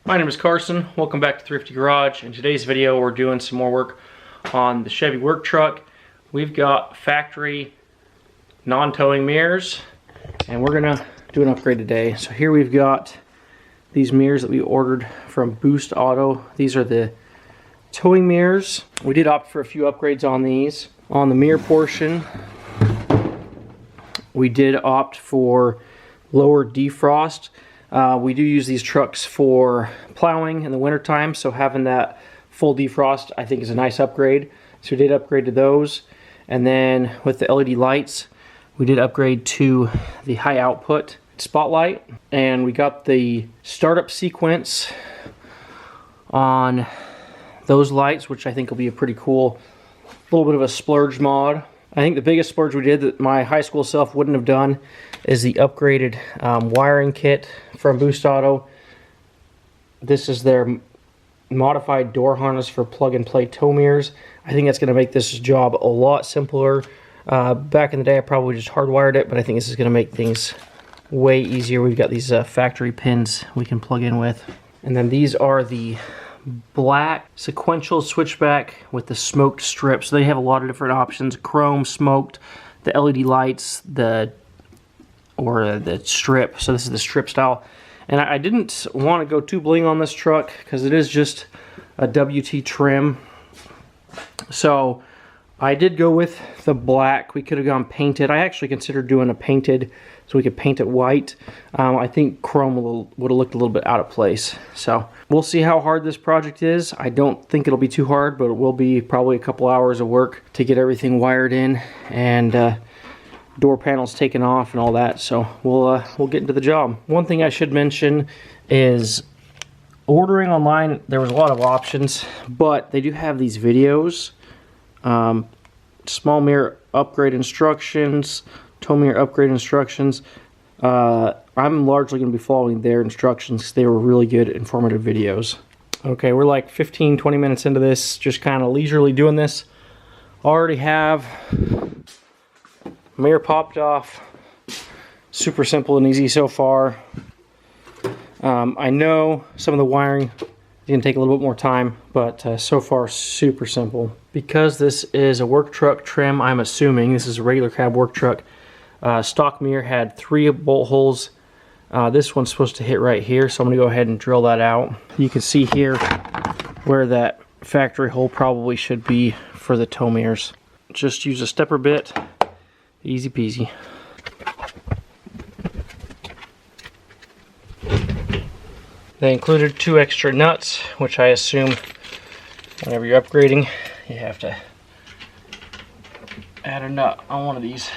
My name is Carson. Welcome back to Thrifty Garage. In today's video, we're doing some more work on the Chevy work truck. We've got factory non-towing mirrors, and we're gonna do an upgrade today. So here we've got these mirrors that we ordered from Boost Auto. These are the towing mirrors. We did opt for a few upgrades on these. On the mirror portion, we did opt for lower defrost. We do use these trucks for plowing in the wintertime, so having that full defrost I think is a nice upgrade. So we did upgrade to those. And then with the LED lights, we did upgrade to the high output spotlight. And we got the startup sequence on those lights, which I think will be a pretty cool, little bit of a splurge mod. I think the biggest splurge we did that my high school self wouldn't have done is the upgraded wiring kit from Boost Auto. This is their modified door harness for plug-and-play tow mirrors. I think that's going to make this job a lot simpler. Back in the day I probably just hardwired it, but I think this is going to make things way easier. We've got these factory pins we can plug in with. And then these are the black sequential switchback with the smoked strip. So they have a lot of different options: chrome, smoked, the LED lights, the strip. So this is the strip style. And I didn't want to go too bling on this truck because it is just a WT trim. So I did go with the black. We could have gone painted. I actually considered doing a painted so we could paint it white. I think chrome would have looked a little bit out of place. So we'll see how hard this project is. I don't think it'll be too hard, but it will be probably a couple hours of work to get everything wired in and door panels taken off and all that. So we'll get into the job. One thing I should mention is ordering online. There was a lot of options, but they do have these videos. Small mirror upgrade instructions, tow mirror upgrade instructions. I'm largely going to be following their instructions because they were really good, informative videos. Okay, we're like 15-20 minutes into this, just kind of leisurely doing this. Already have mirror popped off. Super simple and easy so far. I know some of the wiring is going to take a little bit more time, but so far super simple. Because this is a work truck trim, I'm assuming this is a regular cab work truck. Stock mirror had 3 bolt holes. This one's supposed to hit right here, so I'm going to go ahead and drill that out. You can see here where that factory hole probably should be for the tow mirrors. Just use a stepper bit. Easy peasy. They included 2 extra nuts, which I assume whenever you're upgrading, you have to add a nut on one of these.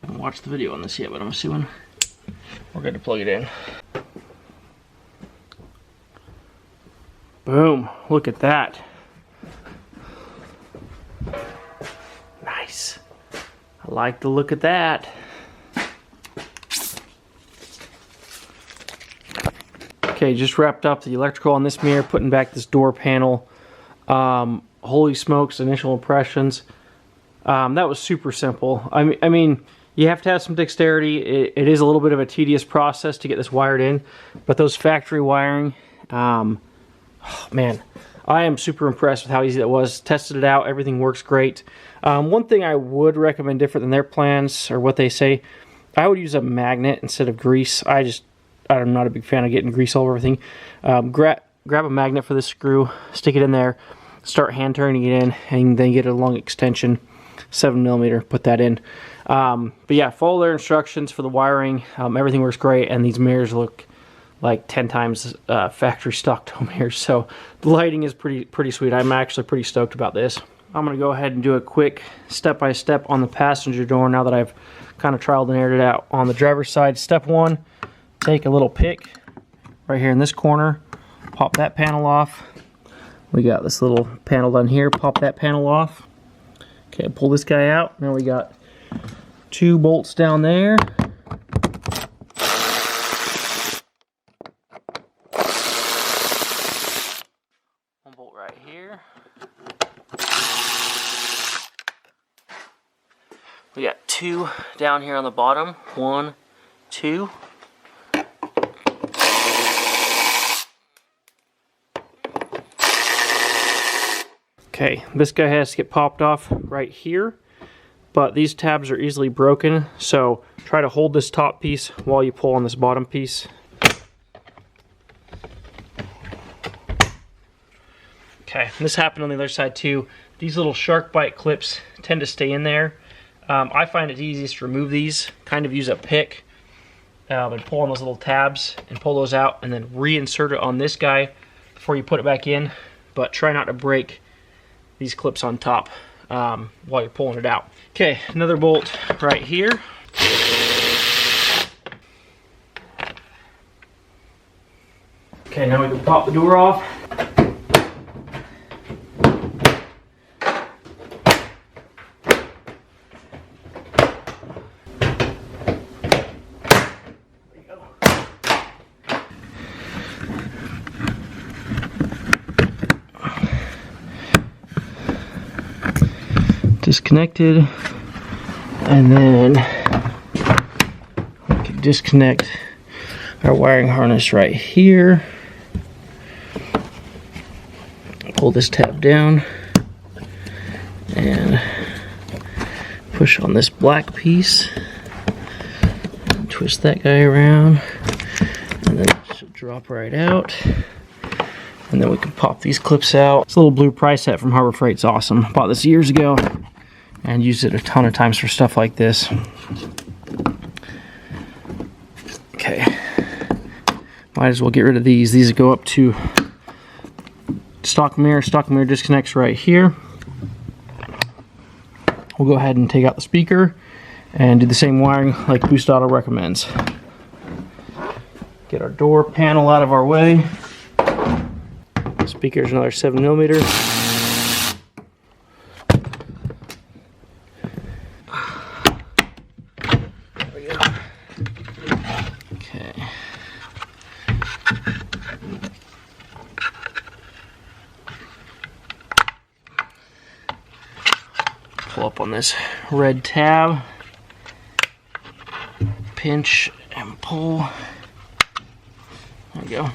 I haven't watched the video on this yet, but I'm assuming we're good to plug it in. Boom, look at that. Nice. I like the look at that. Okay, just wrapped up the electrical on this mirror, putting back this door panel. Holy smokes, initial impressions. That was super simple. I mean, you have to have some dexterity. It is a little bit of a tedious process to get this wired in, but those factory wiring, oh, man, I am super impressed with how easy that was. Tested it out, everything works great. One thing I would recommend different than their plans or what they say, I would use a magnet instead of grease. I'm not a big fan of getting grease all over everything. Grab a magnet for this screw, stick it in there, start hand turning it in, and then get a long extension, 7mm, put that in. But yeah, follow their instructions for the wiring. Everything works great, and these mirrors look like 10 times factory stock tow mirrors. So the lighting is pretty sweet. I'm actually pretty stoked about this. I'm going to go ahead and do a quick step-by-step on the passenger door now that I've kind of trialed and errored it out. On the driver's side, step 1, take a little pick right here in this corner, pop that panel off. We got this little panel down here, pop that panel off. Okay, pull this guy out. Now we got 2 bolts down there. One bolt right here. We got 2 down here on the bottom. 1, 2. Okay, this guy has to get popped off right here, but these tabs are easily broken, so try to hold this top piece while you pull on this bottom piece. Okay, this happened on the other side too. These little shark bite clips tend to stay in there. I find it easiest to remove these, kind of use a pick and pull on those little tabs and pull those out and then reinsert it on this guy before you put it back in, but try not to break these clips on top while you're pulling it out. Okay, another bolt right here. Okay, now we can pop the door off. Disconnected, and then we can disconnect our wiring harness right here. Pull this tab down and push on this black piece. Twist that guy around, and then it should drop right out. And then we can pop these clips out. This little blue pry set from Harbor Freight's awesome. Bought this years ago and used it a ton of times for stuff like this. Okay, might as well get rid of these. These go up to stock mirror. Stock mirror disconnects right here. We'll go ahead and take out the speaker and do the same wiring like Boost Auto recommends. Get our door panel out of our way. Speaker's another 7mm. There we go. Okay. Pull up on this red tab. Pinch and pull. There we go.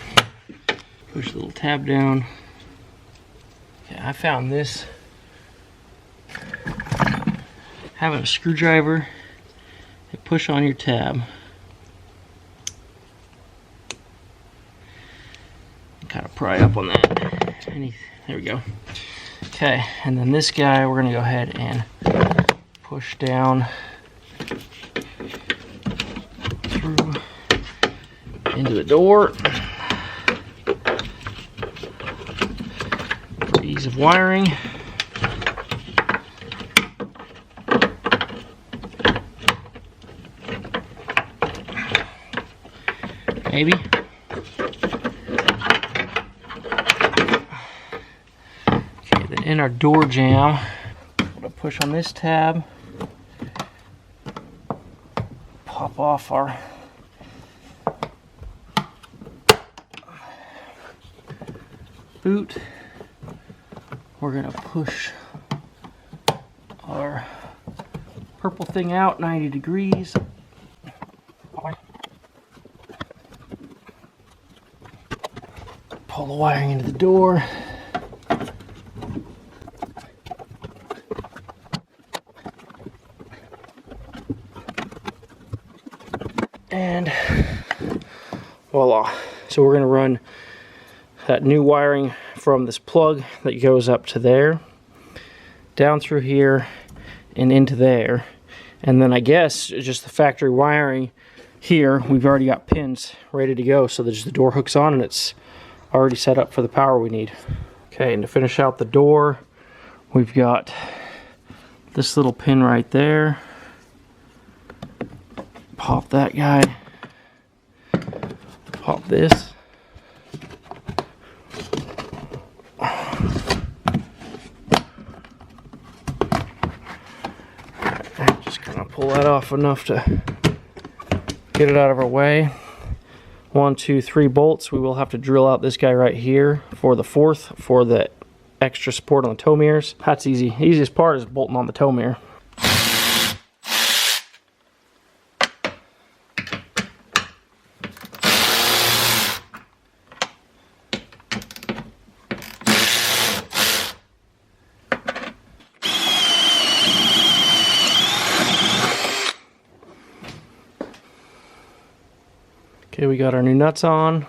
Push the little tab down. Okay, I found this. Having a screwdriver, you push on your tab. Kind of pry up on that. There we go. Okay, and then this guy, we're gonna go ahead and push down through into the door. For ease of wiring. Maybe. Okay, then in our door jamb, I'm gonna push on this tab, pop off our boot. We're gonna push our purple thing out 90 degrees. Pull the wiring into the door. And voila. So we're gonna run that new wiring from this plug that goes up to there, down through here, and into there. And then I guess just the factory wiring here, we've already got pins ready to go, so that just the door hooks on and it's already set up for the power we need. Okay, and to finish out the door, we've got this little pin right there. Pop that guy. Pop this. Just gonna pull that off enough to get it out of our way. 1, 2, 3 bolts. We will have to drill out this guy right here for the 4th for the extra support on the tow mirrors. That's easy. The easiest part is bolting on the tow mirror. Okay, we got our new nuts on.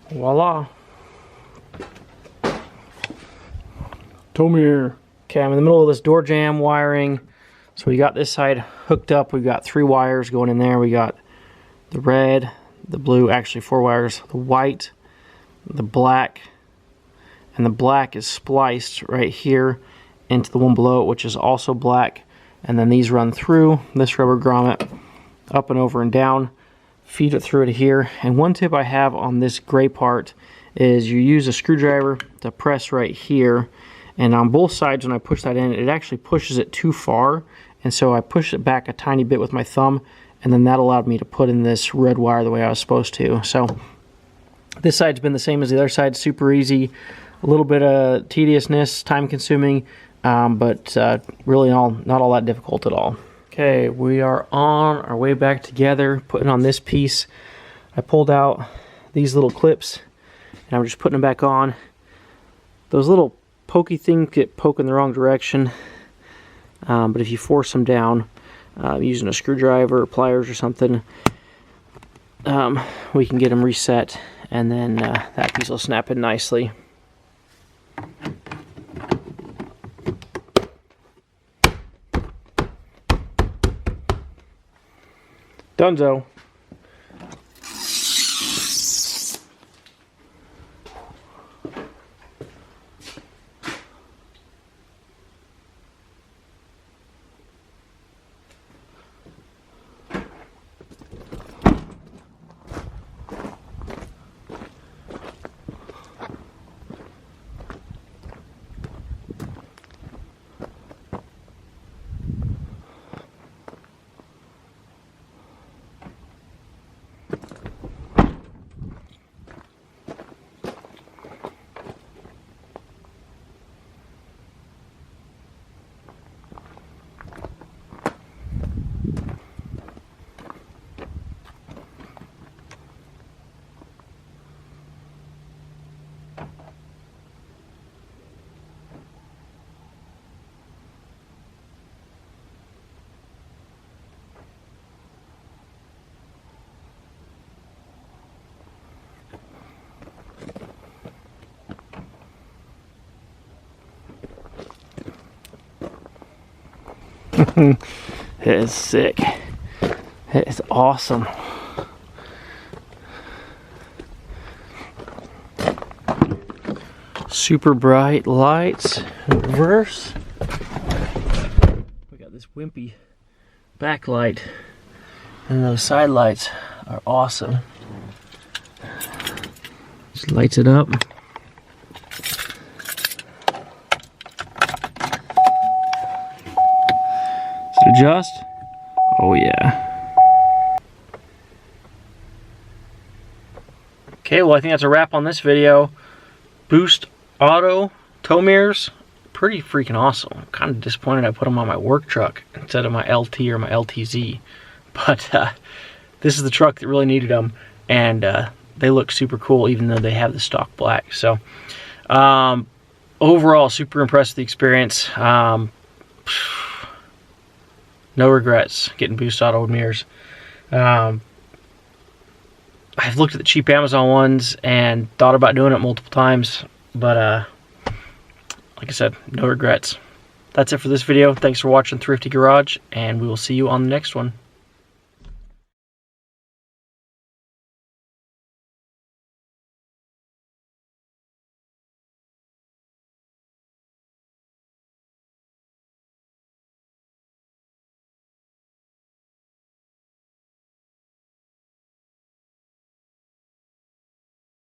Voila. Tow mirror. Okay, I'm in the middle of this door jamb wiring. So we got this side hooked up. We've got 3 wires going in there. We got the red, the blue, actually 4 wires, the white, the black, and the black is spliced right here into the one below it, which is also black. And then these run through this rubber grommet, up and over and down, feed it through to here. And one tip I have on this gray part is you use a screwdriver to press right here, and on both sides when I push that in, it actually pushes it too far, and so I pushed it back a tiny bit with my thumb, and then that allowed me to put in this red wire the way I was supposed to. So this side's been the same as the other side, super easy, a little bit of tediousness, time consuming, but really not all that difficult at all. Okay, we are on our way back together, putting on this piece. I pulled out these little clips, and I'm just putting them back on. Those little pokey things get poked in the wrong direction, but if you force them down using a screwdriver or pliers or something, we can get them reset, and then that piece will snap in nicely. Donezo. It is sick. It is awesome. Super bright lights in reverse. We got this wimpy backlight, and those side lights are awesome. Just lights it up. Adjust. Oh yeah. Okay, well I think that's a wrap on this video. Boost Auto tow mirrors, pretty freaking awesome. I'm kind of disappointed I put them on my work truck instead of my LT or my LTZ, but this is the truck that really needed them, and they look super cool even though they have the stock black. So overall, super impressed with the experience. No regrets getting Boost Auto mirrors. I've looked at the cheap Amazon ones and thought about doing it multiple times, but like I said, no regrets. That's it for this video. Thanks for watching Thrifty Garage, and we will see you on the next one.